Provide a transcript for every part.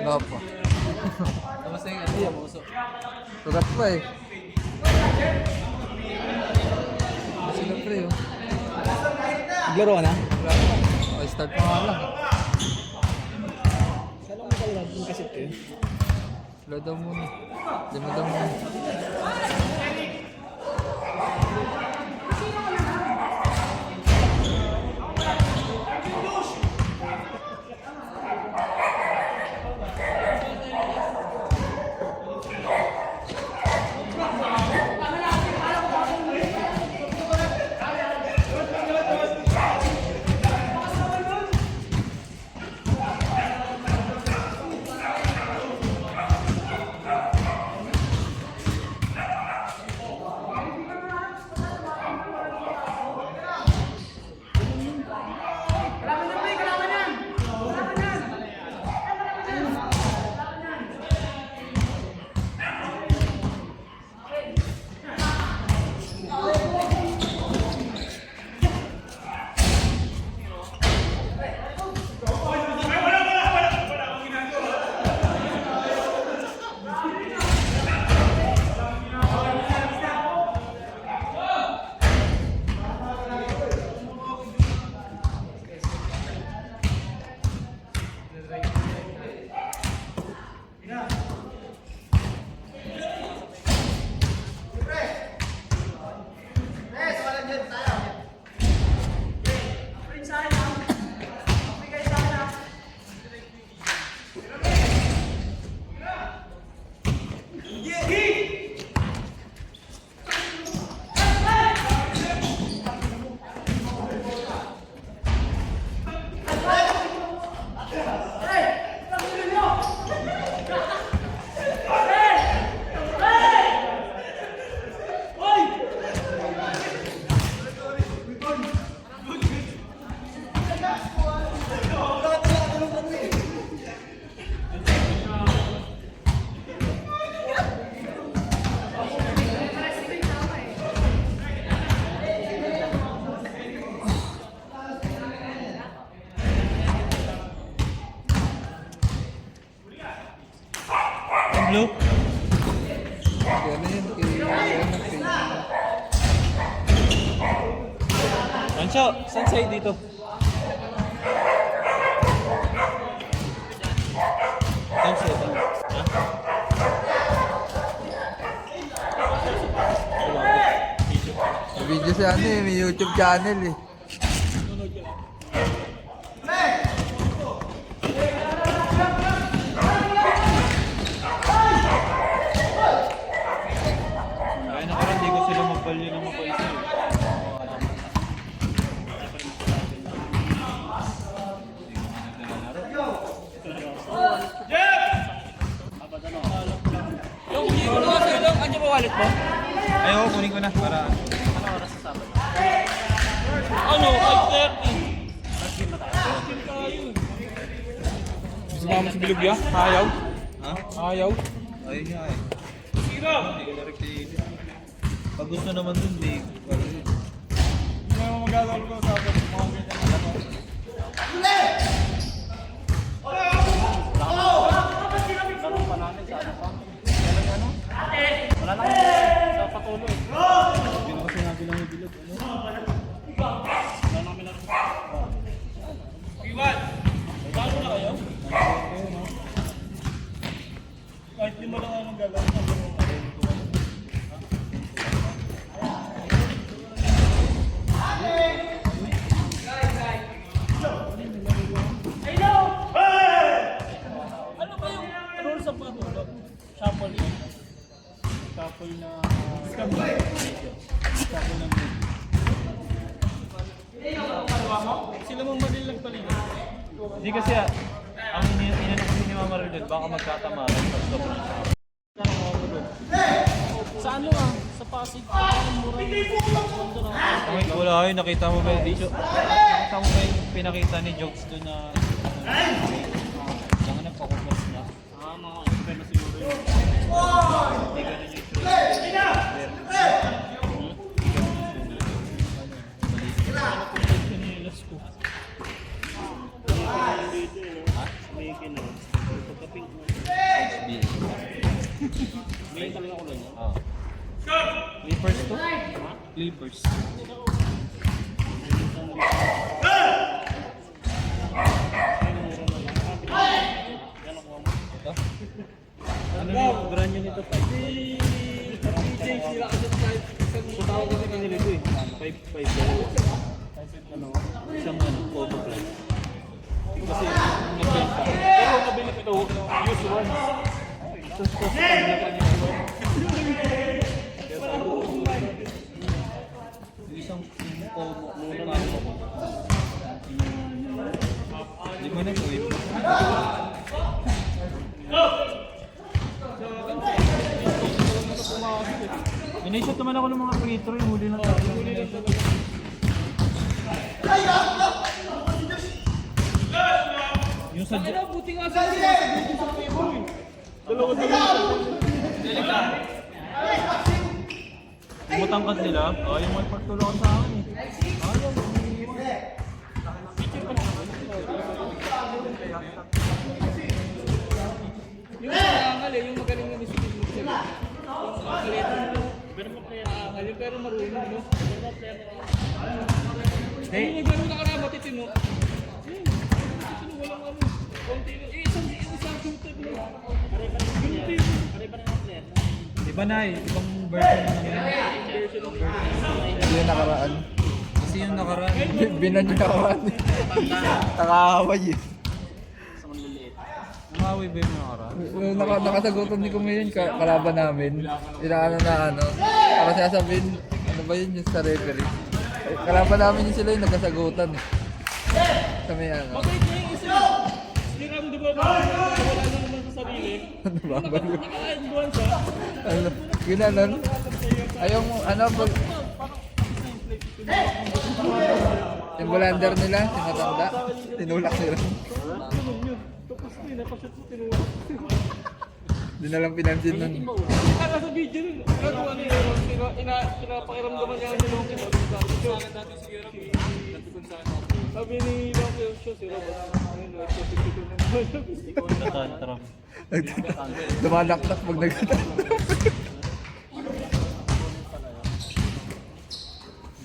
Opo. Tapos na yung ano yung muso. Sugat pa eh. Sila pre oh. Naglaro ka na? Okay, start pa nga lang. Saan ako magkalaro yung kasit ko yun? Slow daw muna. Lima daw muna. Blue? Kaya na yun, kay Ancho, saan sa'yo dito? Saan sa'yo dito? may video si ano eh, may YouTube channel eh. Ay, nakaraan, di ko sila magbalyo ng mga isa. Andiyan ba wallet mo? Ay, oo, kunin ko na para... Ano oras sa Sabado? Ano? 5:30. Gusto mo sa bilog ya? Ayaw? Ha? Ayaw? Ayaw niya eh. Sira! Hindi ko na rin. Pag gusto naman dun, di ko rin. Hindi naman magagawa ko sa akin. Mga ganyan. Wala lang sa patuloy. Hindi na kasi nabi lang yung bilog. Wala namin lang. Iwan! Paano na kayo? Kahit di mo lang anong gagawin. Ano ba yung rules of patuloy? Shuffle yun. Shuffle na... Shuffle na... Sila mong madil nagpaligan. Hindi kasi ang inano kasi ni Mama Rodel, baka magkatamaran pag double na siya. Sa ano sa Pasig, ang mura yung... Okay, wala kayo, nakita mo ba yung video? Nakita mo ba yung pinakita ni Jokes doon na... Saan ka nagpakupas na? Mga expert na siguro yun. Hindi ka na yung choice. Clippers. Ito? Ano yung brand nyo nito? DJ, sila kasi tayo. Isang kasi kanila ito eh. 5 ano? Isang ano, photo plan. Kasi yung nagbenta. Pero mabili ito, use one. Tapos cost pa nila pa niya one. Yung isang photo, muna ko. Di ba nag-wait? Inishot naman ako ng mga free throw, yung huli na tayo. Yung sa... Buti nga sa akin. Yung matangkad nila, yung may pagtulungan sa akin eh. Yung maangal eh, yung magaling na ni Steve Mitchell. Yung makulit. Maangal yun, pero marunong, no? Hey! Yung maglaro na karama, titin mo. Titin mo, walang ano. Konti na. Isang shooter mo. Iba na eh, ibang version na naman. Hindi yung nakaraan. Kasi yung nakaraan. Binan yung nakaraan. Nakakaway eh. Nakawi ba yung nakaraan? Nakasagutan ni Kumayon kalaban namin. Inaano na ano. Para sasabihin, ano ba yun yung sa referee. Kalaban namin yung sila yung nagkasagutan eh. Sa may ano. Mabait na yung isa. Si Ram, di ba, wala na naman sa sarili. Ano ba? Naka-endurance siya. Ano? Ginanon? Ayong ano po. Yung bolander nila, si Matanda. Tinulak nila. Ganun yun. Tapos yun, napashoot mo, tinulak. Hindi na lang pinansin nun. Kaya sa video nun, nagawa niya yun. Pinapakiramdaman niya ang nilong yun. Sabi ni Loki, siya si Robert. Natantram. Dumadaktak pag nagtatang.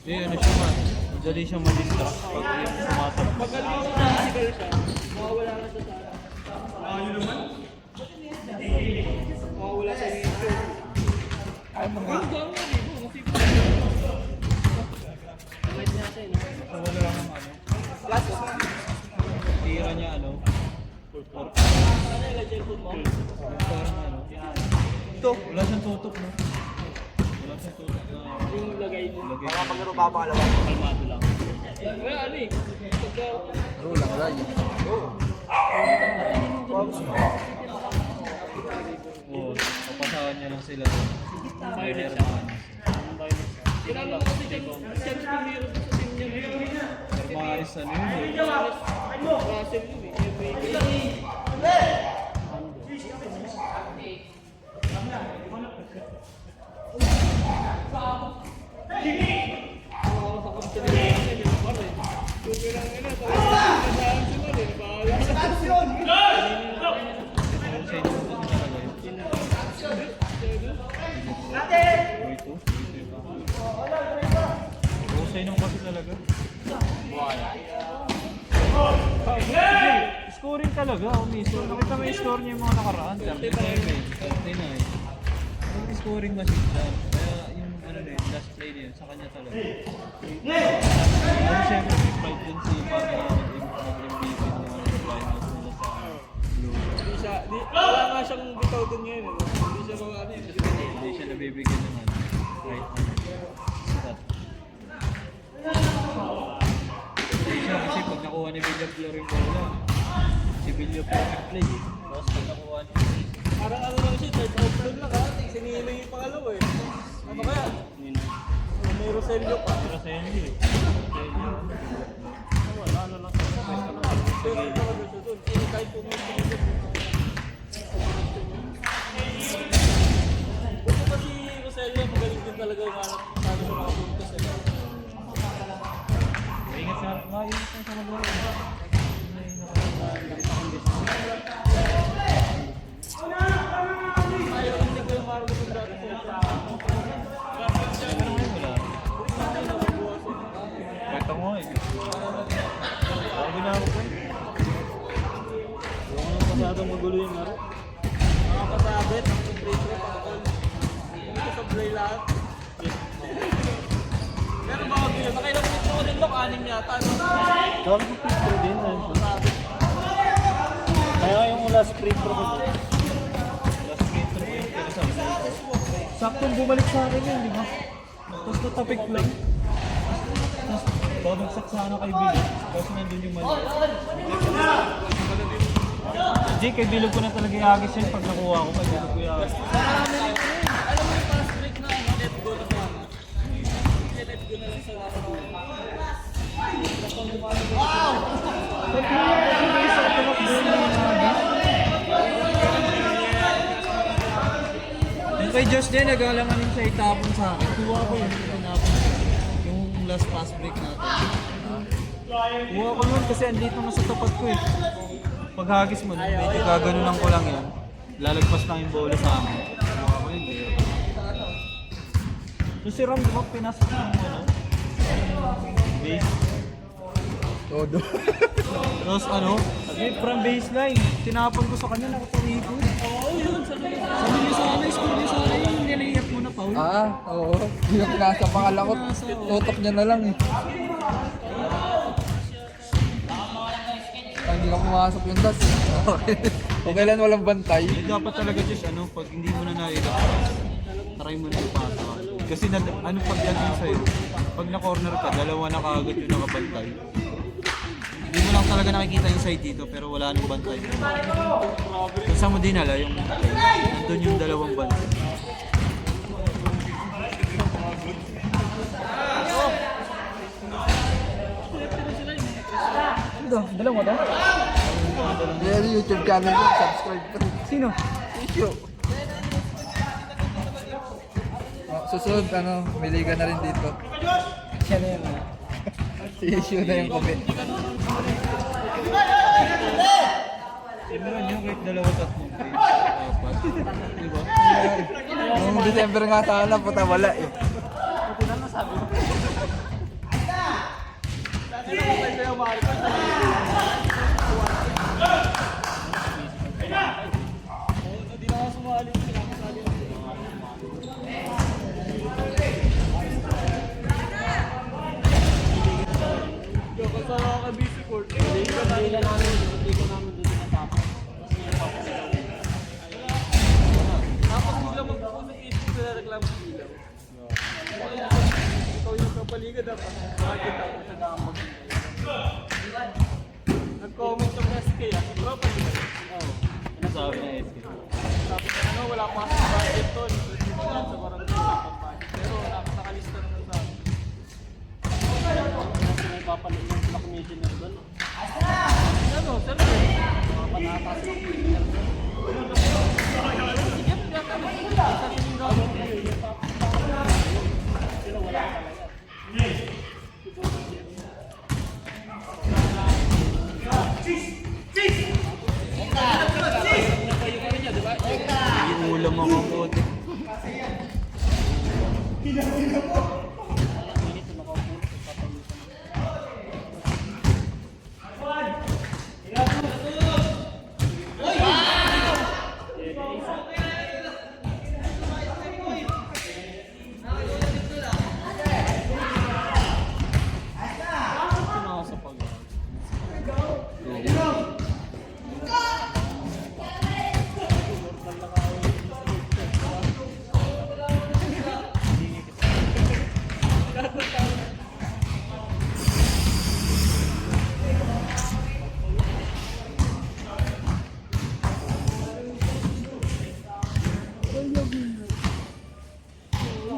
Hindi, ano siya man. Madali siyang ma-distract pag yung sumatak. Magaling yung physical siya, mawawala na siya sa mawawala sa video. Ay, mga. Ang gawin niya, di ba? Wala lang ng ano. Tira niya ano. Ano yung legend mo? Parang ano. Ito, wala siyang tutok no. Wala siyang tutok na. Yung lagay mo. Lagay. Paglaro babangalawa, kalmado lang. Kaya ano eh, pagka True lang lagi. Oo, papasahan niya lang sila doon. violet siya. Kilala mo kasi dyan, chance ng hero sa team niya ngayon. Maris ano yun eh. Russell yun eh. Sa inyo po kasi talaga yun. Ito. Sa inyo kasi talaga. Scoring talaga, umiso. Nakita mo yung score niya yung mga nakaraan. 37, 39. Yung scoring machine siya. Kaya yung ano na yun, last play na yun, sa kanya talaga. Pero siyempre, may pride dun si Papa na nag-MVP na finals nila sa Blue. Wala nga siyang bitaw dun ngayon. Hindi siya mga ano eh. Hindi siya nabibigyan ng ano, right stat. Hindi siya kasi pag nakuha ni Villaflor yung bola, si Villaflor play eh. Tapos pag nakuha ni Parang ano lang siya, third outfield lang ha. Sinilo yung pangalawa eh. Ano kaya? May Roselio pa. para sa inyo eh. Wala, ano lang siya. Pero talaga siya dun. Eh, kahit kung may sinilo. Buto pa si Roselio, magaling din talaga yung hanap sa mga puntos eh. Maingat sa maglaro. Ayaw hindi ko yung marunong yung dati sa Pero ngayon wala. Ito mo eh. Ako ginagawa ko eh. Huwag mo masyadong magulo yung laro. Nakakasabit, ang free-free pakakol. Hindi ko sablay lahat. Pero baka bilo, nakailang minutes ako din lock, 6 yata. Dami ko free throw din. Sabit. Kaya yung last free throw ko. Last free throw ko. Pero sabi ko. Saktong bumalik sa akin yun, di ba? Tapos natapik lang. Tapos babagsak sana kay Bilog. Tapos nandun yung mali. Hindi, kay Bilog ko na talaga iagis yun pag nakuha ko. Kay Bilog ko iagis. Alam mo yung fast break na ano, let go na sana. Let go na lang sa laro. Yung kay Josh din, nag-alangan din siya itapon sa akin. Kuha ko yun, tinapon. Yung last pass break natin. Kuha ko yun kasi andito na sa tapat ko eh. Pag hagis mo, medyo gaganunan ko lang yan. Lalagpas lang yung bola sa akin. Kuha ko yun, eh. So si Ram, di ba pinasok ng base? Todo. Tapos ano, from baseline, tinapon ko sa kanya, nakapawikod. Oo, yun. Sabi niya sa akin, score niya sa akin, yung nilaiyak mo na foul. Oo. Hindi ka pinasa pa kalakot. Tutok niya na lang eh. Hindi ka pumasok yung das eh. Kung kailan walang bantay. Dapat talaga just ano, pag hindi mo na naiyak, try mo na yung pasa. Kasi ano pag yan yun sa'yo, pag na-corner ka, dalawa na kaagad yung nakabantay. Hindi mo lang talaga nakikita yung side dito, pero wala nang bantay. Kung saan mo dinala, yung nandun yung dalawang bantay. Ito, dalawa daw. Yung YouTube channel ko, subscribe ko. Sino? Issue. Susunod, may liga na rin dito. Siya na yan. Si Issue na yung comment. Meron yung kahit dalawa tatlong page, apat. Diba? Noong December nga sana, puta wala eh. Buti na nasabi mo. Dati na ko kayo yung mahal ko. Hindi na ako sumali. Yung kasama ka busy court. Hindi ko namin doon natapos. Tapos bigla magpupunta isip na reklamo sa ilaw. Ikaw yung kapaligad dapat. Bakit ako sa damag? Nag-comment yung SK ah. Si Bro, paligad. Oo. Ano sabi niya SK? Sabi niya wala pa sa budget to. Hindi ko lang sa barangay wala pang budget. Pero nakalista naman sa akin. May papalit yung sila commissioner doon. Ano, sir? Mga panatas ng commissioner doon. Sige, pagkakali. Isa rin yung gawin. Sila wala talaga. Yung ulam ako ang puti.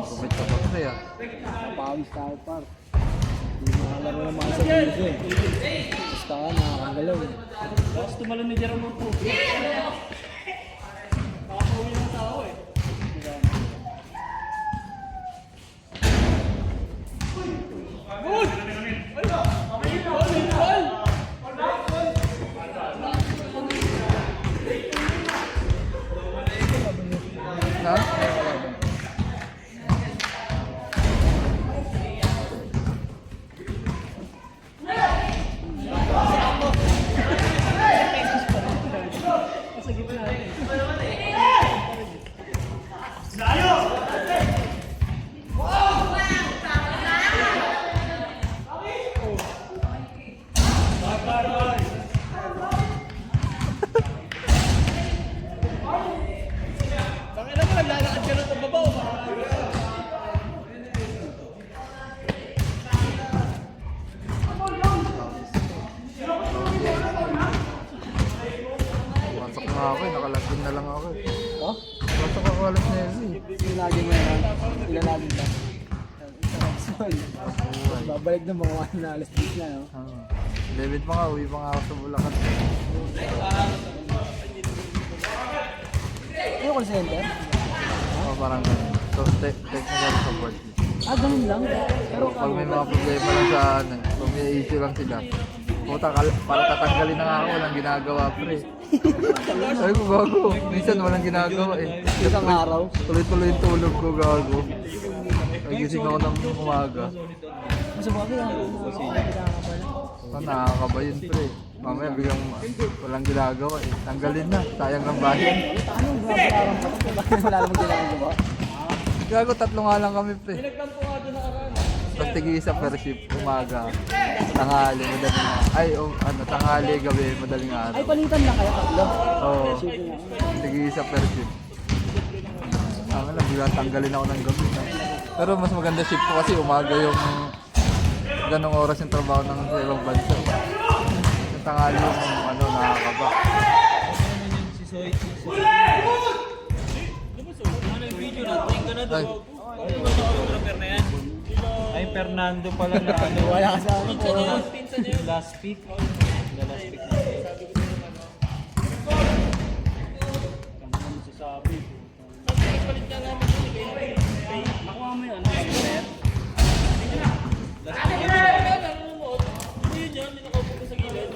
Comment ka pa kasi ah. Pawis tayo par. Hindi makalaro naman sa video eh. Basta ka nakakagalaw eh. Tapos tumalon ni Jerome po. Nakakauwi ng tao eh. Good! Ha? ako eh, nakalagin na lang ako eh. Oh? Pasok ako alas 9 eh. Lagi mo yan. Ilalagin ba? Babalik na mga na alas 10 na, no? 11 pa nga, uwi pa nga ako sa Bulacan. Ano call center? Parang ganun. So, technical support. Ganun lang. Pero Pag may mga problema lang sa ano, pag may issue lang sila. Puta, para tatanggalin na nga ako, walang ginagawa pre. Sabi ko gago, minsan walang ginagawa eh. isang araw. Tuloy-tuloy yung tulog ko gago. Nagising ako ng umaga. Mas bagay ang Nakakaba yun pre. Mamaya biglang walang ginagawa eh. Tanggalin na, sayang ng bayan. Anong grabe pa ito? Bakit wala namang ginagawa? Gago, 3 nga lang kami pre. Tapos tig-isa per shift, umaga, tanghali, madaling ay, tanghali, gabi, madaling araw. Ay, palitan na kaya tatlo. Oo, tig-isa per shift. Tama lang, biglang tanggalin ako ng gabi. Pero mas maganda shift ko kasi umaga yung ganong oras yung trabaho ng sa ibang bansa. Yung tanghali yung nakakaba. Ay, Ay, Fernando pala na ano. Wala ka sa ano po. Last pick. The last pick.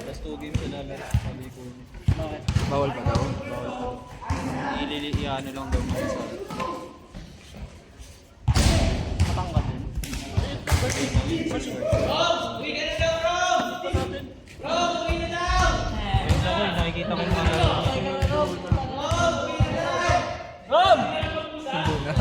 Last 2 games na lang. Sabi ko. bawal pa daw. Iano lang daw mga sa. Matangkat din. Nakikita ko mga Sundo na.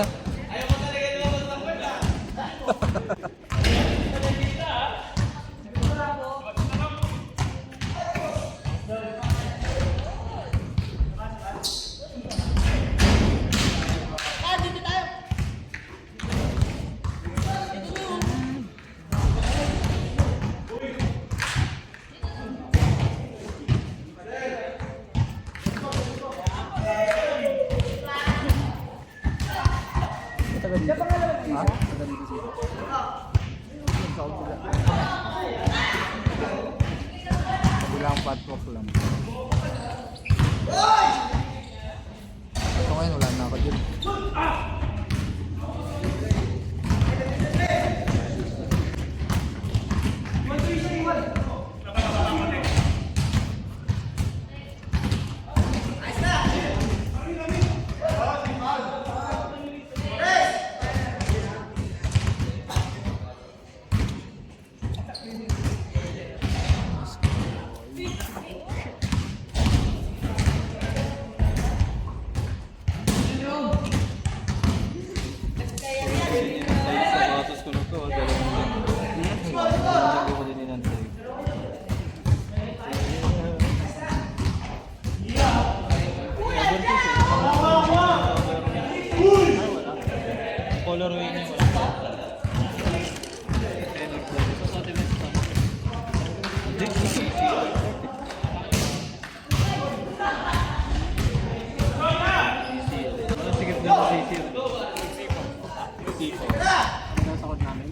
Matagal dito. Ha? Matagal dito siya. Kabilang patwalk lang. So ngayon wala na ako dyan. sapatos ko na to. Dalawang ko din inantay. Colorway niya wala. Sikip din sa sisir. Nasakot namin.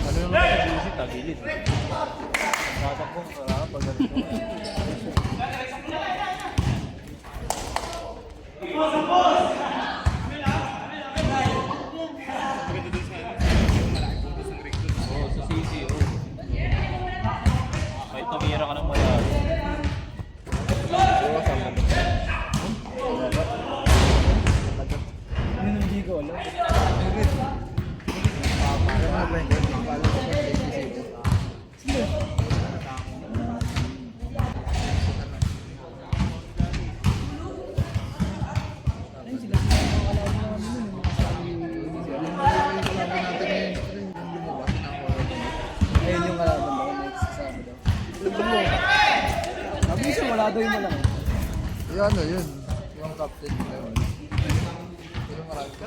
Ano yung mga busy, tagilid. Tatakbo, pag ganito. Oo, sa sisi, oo. Kahit tumira ka ng malalo. Ano hindi ko alam. Ayun yung kalaban daw, next Sabado. Sabi siya, wala daw yung malaki. Yung ano yun, yung captain nila yun. Pero marami pa.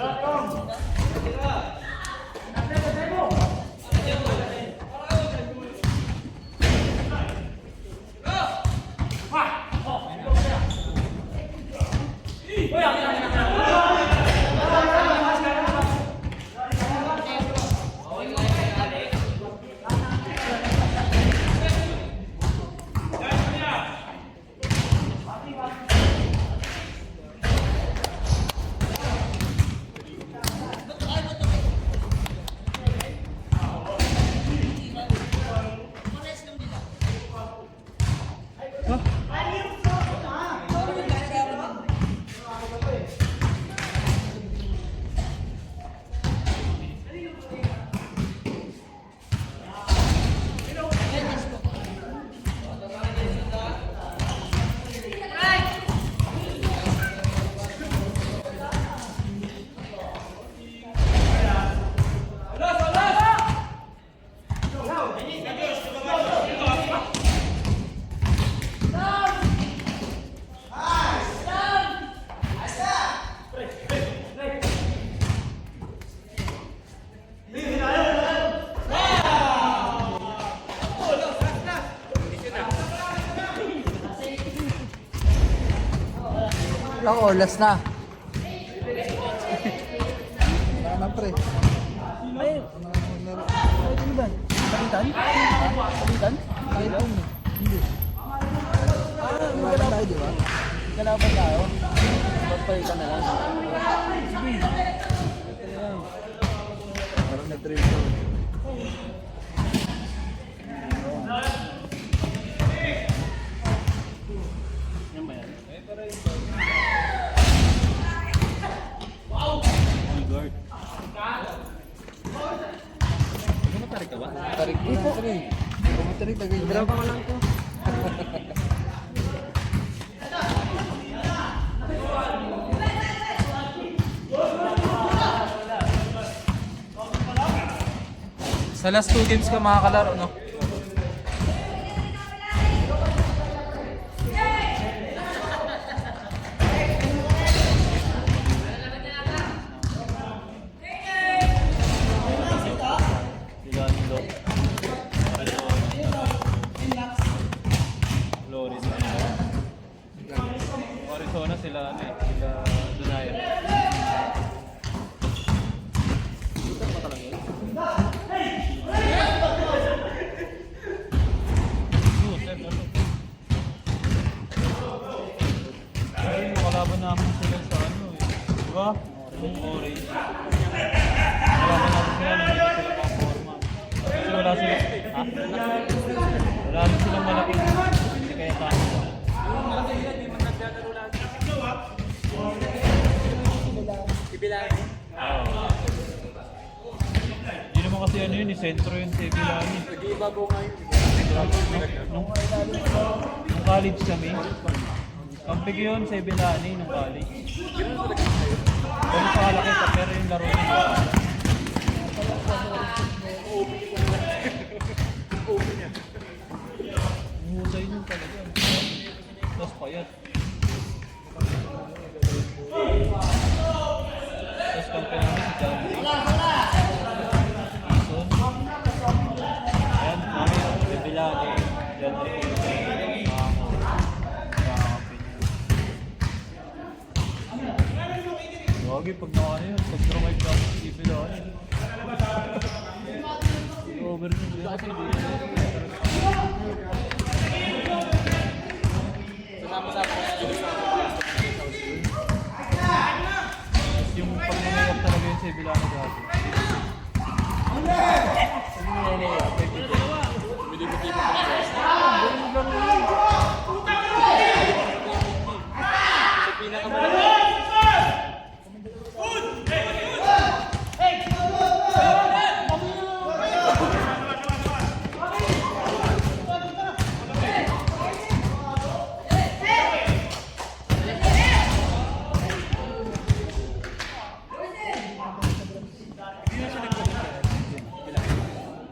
Ako, last na. Wala na pre. Ay, ano ba? Palitan? Palitan? Palitan? Hindi. Palitan tayo, di ba? Kalaban tayo. Pagpalitan na lang. Sige. Parang na-trip ko. Yan ba yan? Guard. Matarik ka ba? Tarik ko na pre. Kung matarik tagay niya. Drop ka lang to. Sa last 2 games ka makakalaro, no? Arizona sila, ano eh, sila Dunayan. Ay, nakalaban namin sila sa ano eh. Diba? Yung orange. Nakalaban namin sila nung hindi sila mga forma. Kasi wala sila, ha? Wala rin silang malaking, hindi kaya tayo. Hindi naman kasi ano yun, sentro yun sa Ibilani. Nag-iibago nga yun. Nung college kami, kampi ko yun sa Ibilani nung college. Pero sa kalaki pa, pero yung laro nila. Husay nun talaga. Tapos payat. Tapos kampi namin si John Lee. Ison. Ayan, kami yung Ibilani. John Lee. Lagi pag nakano yun, pag drumay ka sa Ibilani. Over nyo nila kasi dito. Yung pag-nanayap talaga yun sa Ibilani dati.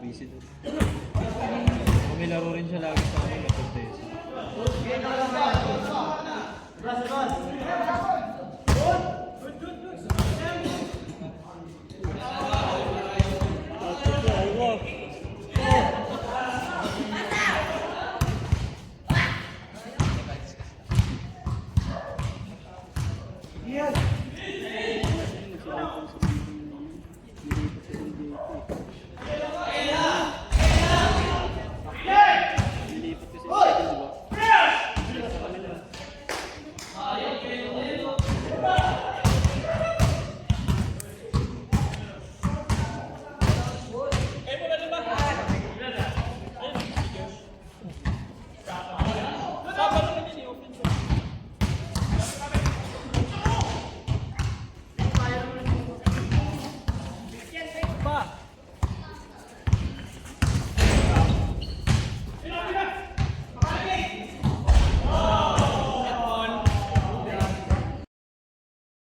Busy doon. May laro rin siya lagi.